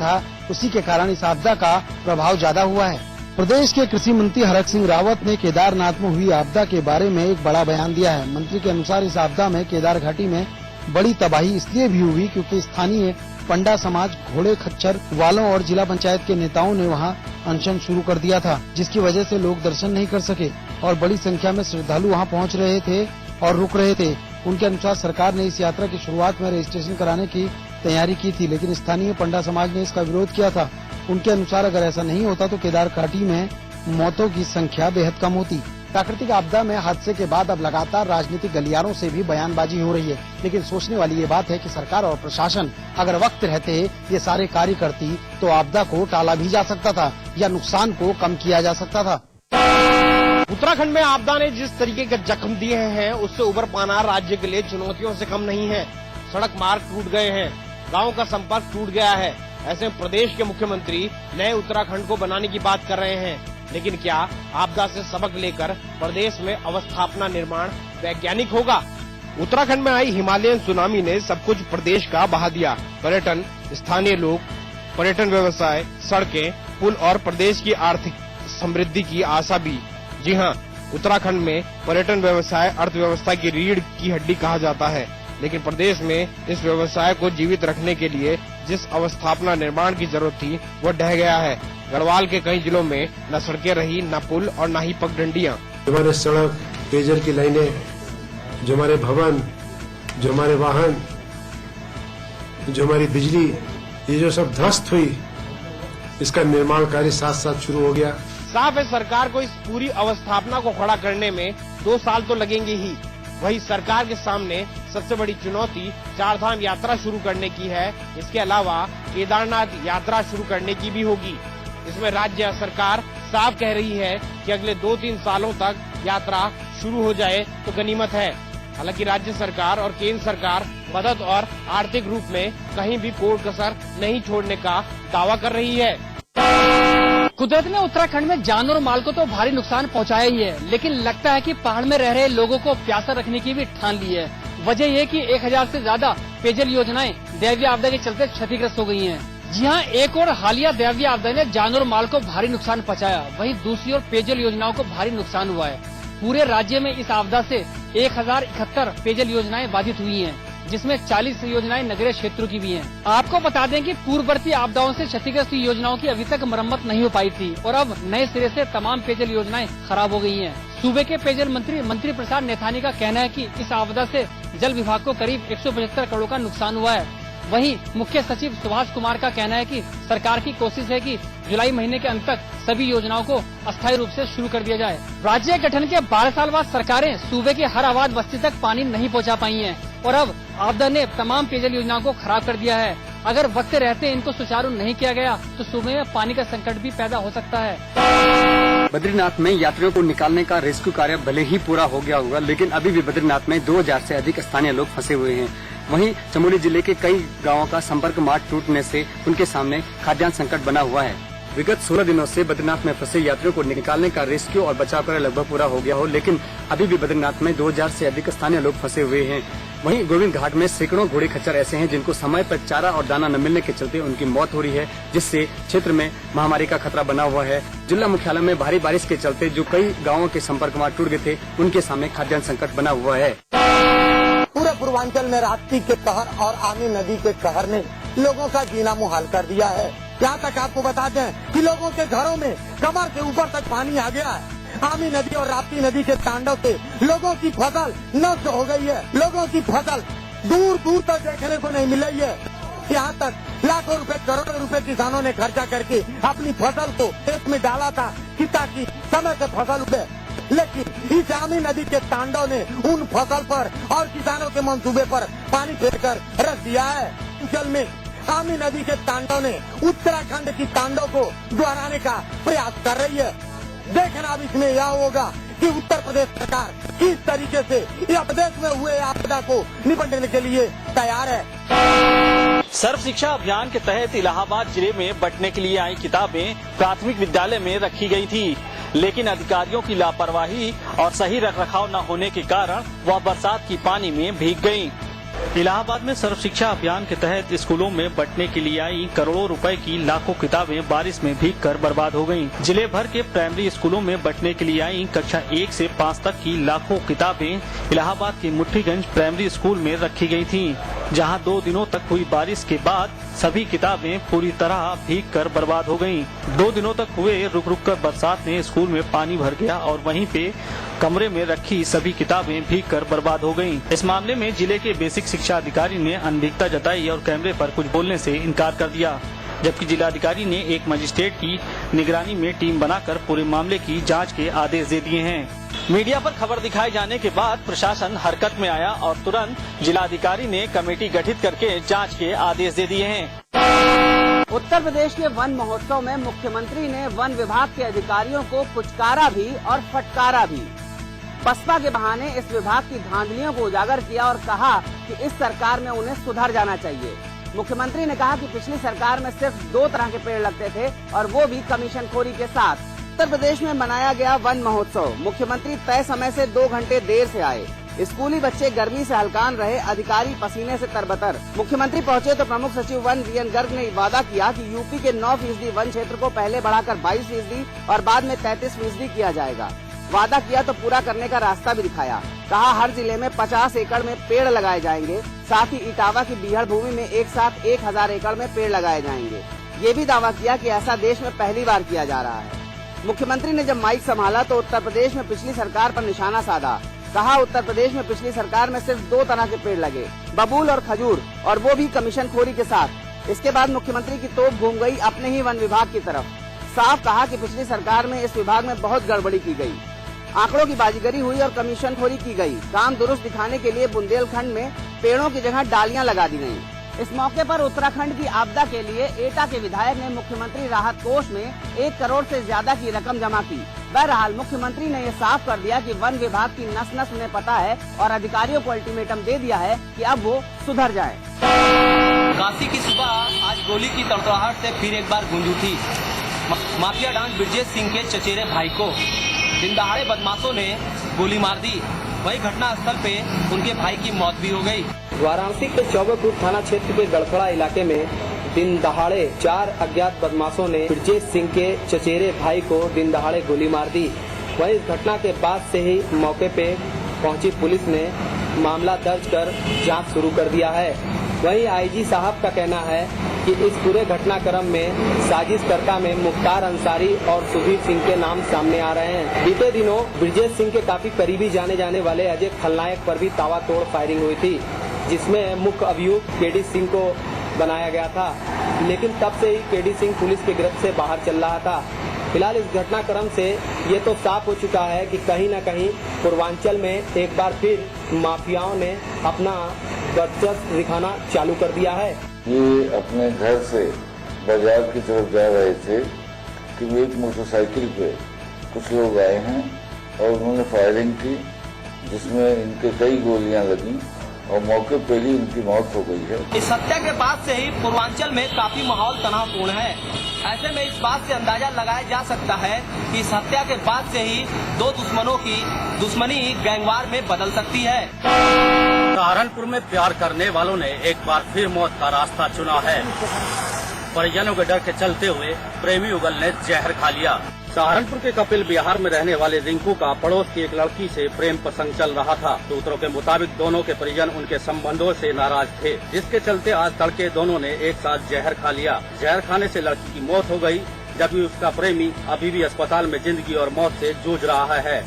था, उसी के कारण इस आपदा का प्रभाव ज्यादा हुआ है। प्रदेश के कृषि मंत्री हरक सिंह रावत ने केदारनाथ में हुई आपदा के बारे में एक बड़ा बयान दिया है। मंत्री के अनुसार इस आपदा में केदार घाटी में बड़ी तबाही इसलिए भी हुई क्योंकि स्थानीय पंडा समाज, घोड़े खच्चर वालों और जिला पंचायत के नेताओं ने वहां अनशन शुरू कर दिया था, जिसकी वजह से लोग दर्शन नहीं कर सके और बड़ी संख्या में श्रद्धालु वहां पहुंच रहे थे और रुक रहे थे। उनके अनुसार सरकार ने इस यात्रा की शुरुआत में रजिस्ट्रेशन कराने की तैयारी की थी, लेकिन स्थानीय पंडा समाज ने इसका विरोध किया था। उनके अनुसार अगर ऐसा नहीं होता तो केदार घाटी में मौतों की संख्या बेहद कम होती। प्राकृतिक आपदा में हादसे के बाद अब लगातार राजनीतिक गलियारों से भी बयानबाजी हो रही है, लेकिन सोचने वाली ये बात है कि सरकार और प्रशासन अगर वक्त रहते ये सारे कार्य करती तो आपदा को टाला भी जा सकता था या नुकसान को कम किया जा सकता था। उत्तराखंड में आपदा ने जिस तरीके के जख्म दिए हैं उससे उबर पाना राज्य के लिए चुनौतियों से कम नहीं है। सड़क मार्ग टूट गए हैं, गाँव का संपर्क टूट गया है। ऐसे में प्रदेश के मुख्यमंत्री नए उत्तराखंड को बनाने की बात कर रहे हैं, लेकिन क्या आपदा से सबक लेकर प्रदेश में अवस्थापना निर्माण वैज्ञानिक होगा? उत्तराखंड में आई हिमालयन सुनामी ने सब कुछ प्रदेश का बहा दिया। पर्यटन, स्थानीय लोग, पर्यटन व्यवसाय, सड़कें, पुल और प्रदेश की आर्थिक समृद्धि की आशा भी। जी हाँ, उत्तराखंड में पर्यटन व्यवसाय अर्थव्यवस्था की रीढ़ की हड्डी कहा जाता है, लेकिन प्रदेश में इस व्यवसाय को जीवित रखने के लिए जिस अवस्थापना निर्माण की जरूरत थी वो ढह गया है। गढ़वाल के कई जिलों में न सड़कें रही, न पुल और न ही पगडंडियां। हमारे सड़क, पेयजल की लाइनें, जो हमारे भवन, जो हमारे वाहन, जो हमारी बिजली, ये जो सब ध्वस्त हुई, इसका निर्माण कार्य साथ साथ शुरू हो गया। साफ है सरकार को इस पूरी अवस्थापना को खड़ा करने में 2 साल तो लगेंगे ही। वही सरकार के सामने सबसे बड़ी चुनौती 4 धाम यात्रा शुरू करने की है। इसके अलावा केदारनाथ यात्रा शुरू करने की भी होगी। इसमें राज्य सरकार साफ कह रही है कि अगले 2-3 सालों तक यात्रा शुरू हो जाए तो गनीमत है। हालांकि राज्य सरकार और केंद्र सरकार मदद और आर्थिक रूप में कहीं भी कोई कसर नहीं छोड़ने का दावा कर रही है। कुदरत ने उत्तराखंड में जान और माल को तो भारी नुकसान पहुंचाया ही है, लेकिन लगता है कि पहाड़ में रह रहे लोगों को प्यासा रखने की भी ठान ली है। वजह ये कि 1000 से ज्यादा पेयजल योजनाएं दैवीय आपदा के चलते क्षतिग्रस्त हो गई हैं। जी हां, एक और हालिया दैवीय आपदा ने जान और माल को भारी नुकसान पहुंचाया, वहीं दूसरी ओर पेयजल योजनाओं को भारी नुकसान हुआ है। पूरे राज्य में इस आपदा से 1071 पेयजल योजनाएं बाधित हुई हैं, जिसमें 40 योजनाएं नगरीय क्षेत्रों की भी हैं। आपको बता दें कि पूर्ववर्ती आपदाओं से क्षतिग्रस्त योजनाओं की अभी तक मरम्मत नहीं हो पाई थी और अब नए सिरे से तमाम पेयजल योजनाएं खराब हो गई हैं। सूबे के पेयजल मंत्री प्रसाद नैथानी का कहना है कि इस आपदा से जल विभाग को करीब 175 करोड़ का नुकसान हुआ है। वहीं मुख्य सचिव सुभाष कुमार का कहना है कि सरकार की कोशिश है कि जुलाई महीने के अंत तक सभी योजनाओं को अस्थायी रूप से शुरू कर दिया जाए। राज्य गठन के 12 साल बाद सरकारें सूबे की हर आबाद बस्ती तक पानी नहीं पहुंचा पाई हैं और अब आपदा ने तमाम पेयजल योजनाओं को खराब कर दिया है। अगर वक्त रहते इनको सुचारू नहीं किया गया तो सूबे में पानी का संकट भी पैदा हो सकता है। बद्रीनाथ में यात्रियों को निकालने का रेस्क्यू कार्य भले ही पूरा हो गया होगा, लेकिन अभी भी बद्रीनाथ में 2000 से अधिक स्थानीय लोग फंसे हुए हैं। वहीं चमोली जिले के कई गांवों का संपर्क मार्ग टूटने से उनके सामने खाद्यान्न संकट बना हुआ है। विगत 16 दिनों से बद्रीनाथ में फंसे यात्रियों को निकालने का रेस्क्यू और बचाव कार्य लगभग पूरा हो गया हो, लेकिन अभी भी बद्रीनाथ में 2000 से अधिक स्थानीय लोग फंसे हुए हैं। वहीं गोविंद घाट में सैकड़ों घोड़े खच्चर ऐसे हैं जिनको समय पर चारा और दाना न मिलने के चलते उनकी मौत हो रही है, जिससे क्षेत्र में महामारी का खतरा बना हुआ है। जिला मुख्यालय में भारी बारिश के चलते जो कई गाँवों के संपर्क मार्ग टूट गए थे, उनके सामने खाद्यान्न संकट बना हुआ है। पूरे पूर्वांचल में राप्ती के कहर और आनी नदी के कहर ने लोगों का जीना मुहाल कर दिया है। यहाँ तक आपको बता दें कि लोगों के घरों में कमर से ऊपर तक पानी आ गया है। आमी नदी और राप्ती नदी के तांडव से लोगों की फसल नष्ट हो गई है। लोगों की फसल दूर दूर तक देखने को नहीं मिल रही है। यहाँ तक लाखों रुपए, करोड़ों रुपए किसानों ने खर्चा करके अपनी फसल को खेत में डाला था कि ताकि समय से फसल उगे, लेकिन इस आमी नदी के तांडव ने उन फसल पर और किसानों के मंसूबे पर पानी फेरकर रख दिया है। जल में आमी नदी के तांडव ने उत्तराखंड की तांडव को दोहराने का प्रयास कर रही है। देखना अब इसमें यह होगा कि उत्तर प्रदेश सरकार किस तरीके से यह प्रदेश में हुए आपदा को निपटने के लिए तैयार है। सर्व शिक्षा अभियान के तहत इलाहाबाद जिले में बंटने के लिए आई किताबें प्राथमिक विद्यालय में रखी गई थी, लेकिन अधिकारियों की लापरवाही और सही रखरखाव न होने के कारण वह बरसात की पानी में भीग गयी। इलाहाबाद में सर्व शिक्षा अभियान के तहत स्कूलों में बंटने के लिए आई करोड़ों रुपए की लाखों किताबें बारिश में भीग कर बर्बाद हो गयीं। जिले भर के प्राइमरी स्कूलों में बंटने के लिए आई कक्षा 1 से 5 तक की लाखों किताबें इलाहाबाद के मुट्ठीगंज प्राइमरी स्कूल में रखी गयी थीं, जहां 2 दिनों तक हुई बारिश के बाद सभी किताबें पूरी तरह भीग कर बर्बाद हो गयीं। 2 दिनों तक हुए रुक रुक कर बरसात ने स्कूल में पानी भर गया और वहीं पे कमरे में रखी सभी किताबें भीग कर बर्बाद हो गयीं। इस मामले में जिले के बेसिक शिक्षा अधिकारी ने अनभिज्ञता जताई और कैमरे पर कुछ बोलने से इनकार कर दिया, जबकि जिलाधिकारी ने एक मजिस्ट्रेट की निगरानी में टीम बनाकर पूरे मामले की जांच के आदेश दे दिए हैं। मीडिया पर खबर दिखाए जाने के बाद प्रशासन हरकत में आया और तुरंत जिलाधिकारी ने कमेटी गठित करके जांच के आदेश दे दिए हैं। उत्तर प्रदेश के वन महोत्सव में मुख्यमंत्री ने वन विभाग के अधिकारियों को पुचकारा भी और फटकारा भी। बसपा के बहाने इस विभाग की धांधलियों को उजागर किया और कहा कि इस सरकार में उन्हें सुधर जाना चाहिए। मुख्यमंत्री ने कहा कि पिछली सरकार में सिर्फ 2 तरह के पेड़ लगते थे और वो भी कमीशनखोरी के साथ। उत्तर प्रदेश में मनाया गया वन महोत्सव। मुख्यमंत्री तय समय से 2 घंटे देर से आए। स्कूली बच्चे गर्मी से हलकान रहे, अधिकारी पसीने से तरबतर। मुख्यमंत्री पहुंचे तो प्रमुख सचिव वन वीएन गर्ग ने वादा किया कि यूपी के 9% वन क्षेत्र को पहले बढ़ाकर 22% और बाद में 33% किया जाएगा। वादा किया तो पूरा करने का रास्ता भी दिखाया। कहा हर जिले में 50 एकड़ में पेड़ लगाए जाएंगे, साथ ही इटावा की बीहड़ भूमि में एक साथ 1000 एकड़ में पेड़ लगाए जाएंगे। ये भी दावा किया कि ऐसा देश में पहली बार किया जा रहा है। मुख्यमंत्री ने जब माइक संभाला तो उत्तर प्रदेश में पिछली सरकार पर निशाना साधा। कहा उत्तर प्रदेश में पिछली सरकार में सिर्फ 2 तरह के पेड़ लगे, बबूल और खजूर, और वो भी कमीशनखोरी के साथ। इसके बाद मुख्यमंत्री की तोप घूम गई अपने ही वन विभाग की तरफ। साफ कहा कि पिछली सरकार में इस विभाग में बहुत गड़बड़ी की गई, आंकड़ों की बाजीगरी हुई और कमीशनखोरी की गई। काम दुरुस्त दिखाने के लिए बुंदेलखंड में पेड़ों की जगह डालियां लगा दी गयी। इस मौके पर उत्तराखंड की आपदा के लिए एटा के विधायक ने मुख्यमंत्री राहत कोष में 1 करोड़ से ज्यादा की रकम जमा की। बहरहाल मुख्यमंत्री ने ये साफ कर दिया कि वन विभाग की नस नस उन्हें पता है और अधिकारियों को अल्टीमेटम दे दिया है कि अब वो सुधर जाए। काशी की सुबह आज गोली की तड़तड़ाहट से फिर एक बार गूंज उठी। माफिया डांस ब्रजेश सिंह के चचेरे भाई को दिन दहाड़े बदमाशों ने गोली मार दी। वही घटना स्थल पे उनके भाई की मौत भी हो गई। वाराणसी के चौबेपुर थाना क्षेत्र के गड़खड़ा इलाके में दिन दहाड़े 4 अज्ञात बदमाशों ने ब्रजेश सिंह के चचेरे भाई को दिन दहाड़े गोली मार दी। वही इस घटना के बाद से ही मौके पे पहुंची पुलिस ने मामला दर्ज कर जांच शुरू कर दिया है। वहीं आईजी साहब का कहना है कि इस पूरे घटनाक्रम में साजिशकर्ता में मुख्तार अंसारी और सुधीर सिंह के नाम सामने आ रहे हैं। बीते दिनों ब्रजेश सिंह के काफी करीबी जाने वाले अजय खलनायक पर भी ताबड़तोड़ फायरिंग हुई थी, जिसमें मुख्य अभियुक्त केडी सिंह को बनाया गया था, लेकिन तब से ही केडी सिंह पुलिस की गिरफ्त से बाहर चल रहा था। फिलहाल इस घटनाक्रम से ये तो साफ हो चुका है कि कहीं न कहीं पूर्वांचल में एक बार फिर माफियाओं ने अपना वर्चस्व दिखाना चालू कर दिया है। ये अपने घर से बाजार की तरफ जा रहे थे कि एक मोटरसाइकिल पे कुछ लोग आए हैं और उन्होंने फायरिंग की, जिसमें इनके कई गोलियां लगी और मौके पे ही इनकी मौत हो गई है। इस हत्या के बाद से ही पूर्वांचल में काफी माहौल तनावपूर्ण है। ऐसे में इस बात से अंदाजा लगाया जा सकता है कि इस हत्या के बाद से ही 2 दुश्मनों की दुश्मनी गैंगवार में बदल सकती है। सहारनपुर में प्यार करने वालों ने एक बार फिर मौत का रास्ता चुना है। परिजनों के डर के चलते हुए प्रेमी युगल ने जहर खा लिया। सहारनपुर के कपिल बिहार में रहने वाले रिंकू का पड़ोस की एक लड़की से प्रेम प्रसंग चल रहा था। सूत्रों के मुताबिक दोनों के परिजन उनके संबंधों से नाराज थे, जिसके चलते आज तड़के दोनों ने एक साथ जहर खा लिया। जहर खाने से लड़की की मौत हो गई, जबकि उसका प्रेमी अभी भी अस्पताल में जिंदगी और मौत से जूझ रहा है।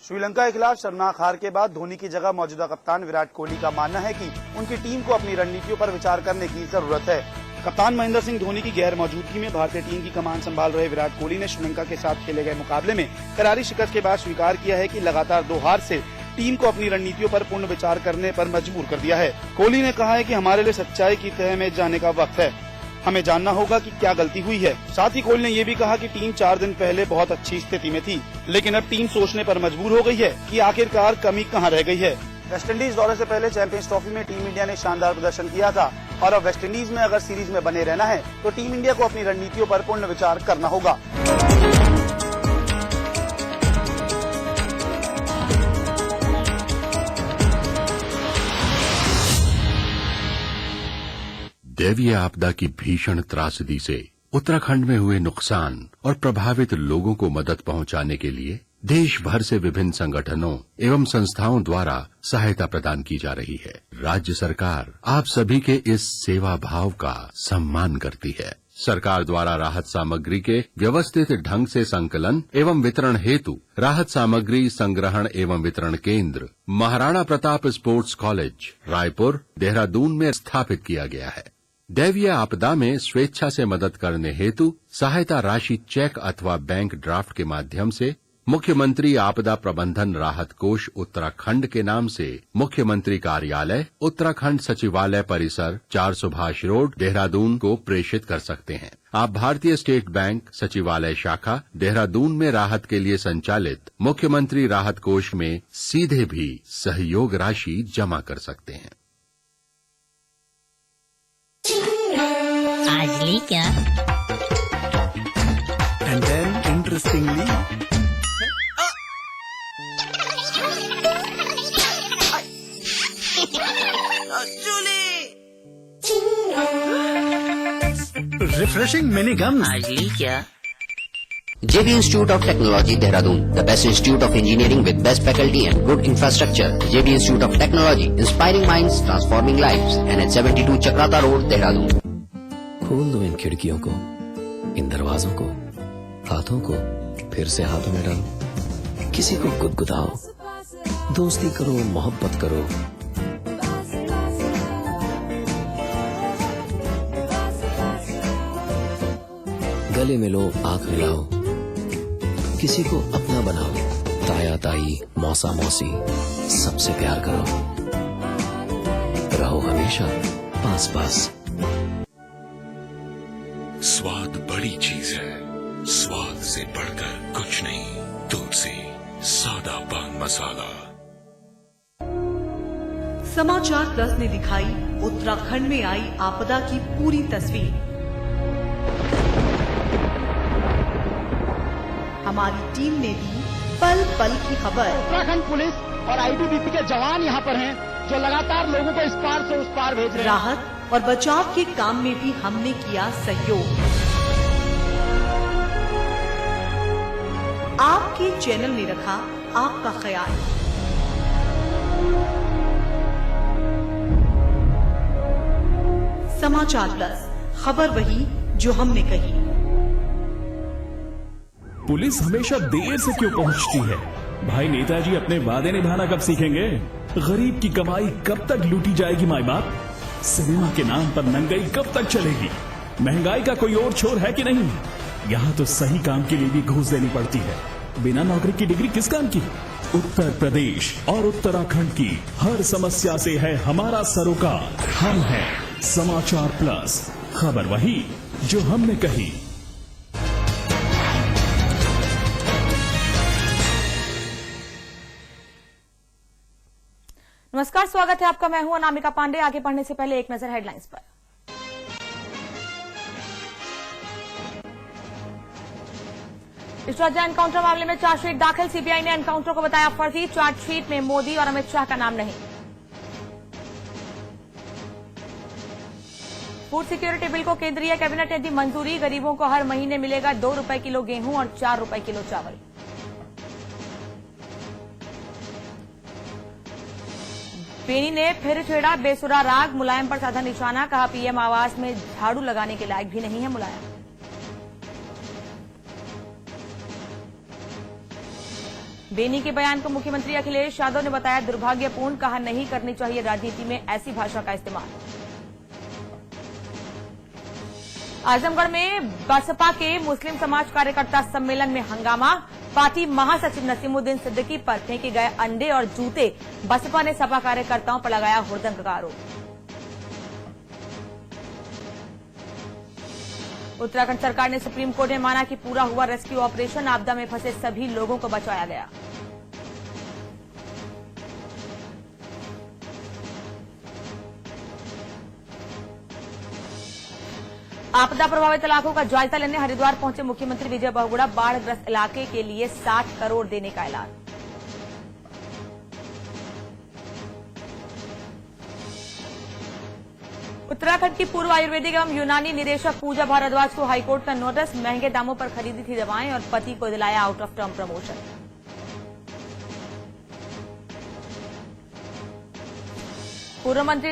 श्रीलंका के खिलाफ शर्मनाक हार के बाद धोनी की जगह मौजूदा कप्तान विराट कोहली का मानना है कि उनकी टीम को अपनी रणनीतियों पर विचार करने की जरूरत है। कप्तान महेंद्र सिंह धोनी की गैर मौजूदगी में भारतीय टीम की कमान संभाल रहे विराट कोहली ने श्रीलंका के साथ खेले गए मुकाबले में करारी शिकस्त के बाद स्वीकार किया है कि लगातार 2 हार से टीम को अपनी रणनीतियों पर पूर्ण विचार करने पर मजबूर कर दिया है। कोहली ने कहा है कि हमारे लिए सच्चाई की तह में जाने का वक्त है, हमें जानना होगा कि क्या गलती हुई है। साथ ही कोहली ने ये भी कहा कि टीम 4 दिन पहले बहुत अच्छी स्थिति में थी, लेकिन अब टीम सोचने पर मजबूर हो गई है कि आखिरकार कमी कहां रह गई है। वेस्टइंडीज दौरे से पहले चैंपियंस ट्रॉफी में टीम इंडिया ने शानदार प्रदर्शन किया था और अब वेस्टइंडीज में अगर सीरीज में बने रहना है तो टीम इंडिया को अपनी रणनीतियों पर पूर्ण विचार करना होगा। दैवीय आपदा की भीषण त्रासदी से उत्तराखंड में हुए नुकसान और प्रभावित लोगों को मदद पहुंचाने के लिए देश भर से विभिन्न संगठनों एवं संस्थाओं द्वारा सहायता प्रदान की जा रही है। राज्य सरकार आप सभी के इस सेवा भाव का सम्मान करती है। सरकार द्वारा राहत सामग्री के व्यवस्थित ढंग से संकलन एवं वितरण हेतु राहत सामग्री संग्रहण एवं वितरण केंद्र महाराणा प्रताप स्पोर्ट्स कॉलेज रायपुर देहरादून में स्थापित किया गया है। दैवीय आपदा में स्वेच्छा से मदद करने हेतु सहायता राशि चेक अथवा बैंक ड्राफ्ट के माध्यम से मुख्यमंत्री आपदा प्रबंधन राहत कोष उत्तराखंड के नाम से मुख्यमंत्री कार्यालय उत्तराखंड सचिवालय परिसर 4 सुभाष रोड देहरादून को प्रेषित कर सकते हैं। आप भारतीय स्टेट बैंक सचिवालय शाखा देहरादून में राहत के लिए संचालित मुख्यमंत्री राहत कोष में सीधे भी सहयोग राशि जमा कर सकते हैं। आज ली क्या? And then interestingly, refreshing mini gums. आज ली क्या? JB Institute of Technology, Dehradun, the best institute of engineering with best faculty and good infrastructure. JB Institute of Technology, inspiring minds, transforming lives. NH 72 Chakrata Road, Dehradun. खोल दो इन खिड़कियों को, इन दरवाजों को, हाथों को फिर से हाथों में डालो। किसी को गुदगुदाओ, दोस्ती करो, मोहब्बत करो। गले मिलो, आंख मिलाओ, किसी को अपना बनाओ। ताया ताई, मौसा मौसी, सबसे प्यार करो। रहो हमेशा पास पास। स्वाद बड़ी चीज है, स्वाद से बढ़कर कुछ नहीं। तुलसी सादा पान मसाला। समाचार प्लस ने दिखाई उत्तराखंड में आई आपदा की पूरी तस्वीर। हमारी टीम ने दी पल पल की खबर। उत्तराखंड पुलिस और आईटीबीपी के जवान यहाँ पर हैं, जो लगातार लोगों को इस पार से उस पार भेज रहे हैं। राहत और बचाव के काम में भी हमने किया सहयोग। आपके चैनल ने रखा आपका ख्याल। समाचार प्लस, खबर वही जो हमने कही। पुलिस हमेशा देर से क्यों पहुंचती है? भाई नेताजी अपने वादे निभाना कब सीखेंगे? गरीब की कमाई कब तक लूटी जाएगी माई बाप? सिनेमा के नाम पर नंगाई कब तक चलेगी? महंगाई का कोई और छोर है कि नहीं? यहाँ तो सही काम के लिए भी घूस देनी पड़ती है। बिना नौकरी की डिग्री किस काम की? उत्तर प्रदेश और उत्तराखंड की हर समस्या से है हमारा सरोकार। हम हैं समाचार प्लस, खबर वही जो हमने कही। नमस्कार, स्वागत है आपका। मैं हूं अनामिका पांडे। आगे बढ़ने से पहले एक नजर हेडलाइंस पर। इशराजा एनकाउंटर मामले में चार्जशीट दाखिल। सीबीआई ने एनकाउंटर को बताया फर्जी। चार्जशीट में मोदी और अमित शाह का नाम नहीं। फूड सिक्योरिटी बिल को केंद्रीय कैबिनेट ने दी मंजूरी। गरीबों को हर महीने मिलेगा 2 रुपए किलो गेहूं और 4 रुपए किलो चावल। बेनी ने फिर छेड़ा बेसुरा राग। मुलायम पर साधा निशाना। कहा पीएम आवास में झाड़ू लगाने के लायक भी नहीं है मुलायम। बेनी के बयान को मुख्यमंत्री अखिलेश यादव ने बताया दुर्भाग्यपूर्ण। कहा नहीं करनी चाहिए राजनीति में ऐसी भाषा का इस्तेमाल। आजमगढ़ में बसपा के मुस्लिम समाज कार्यकर्ता सम्मेलन में हंगामा। पार्टी महासचिव नसीमुद्दीन सिद्दीकी पर फेंके गए अंडे और जूते। बसपा ने सपा कार्यकर्ताओं पर लगाया हुड़दंग का आरोप। उत्तराखंड सरकार ने सुप्रीम कोर्ट में माना कि पूरा हुआ रेस्क्यू ऑपरेशन। आपदा में फंसे सभी लोगों को बचाया गया। आपदा प्रभावित इलाकों का जायजा लेने हरिद्वार पहुंचे मुख्यमंत्री विजय बहुगुणा। बाढ़ग्रस्त इलाके के लिए 60 करोड़ देने का ऐलान। उत्तराखंड की पूर्व आयुर्वेदिक एवं यूनानी निदेशक पूजा भारद्वाज को हाईकोर्ट का नोटिस। महंगे दामों पर खरीदी थी दवाएं और पति को दिलाया आउट ऑफ टर्म प्रमोशन। पूर्व मंत्री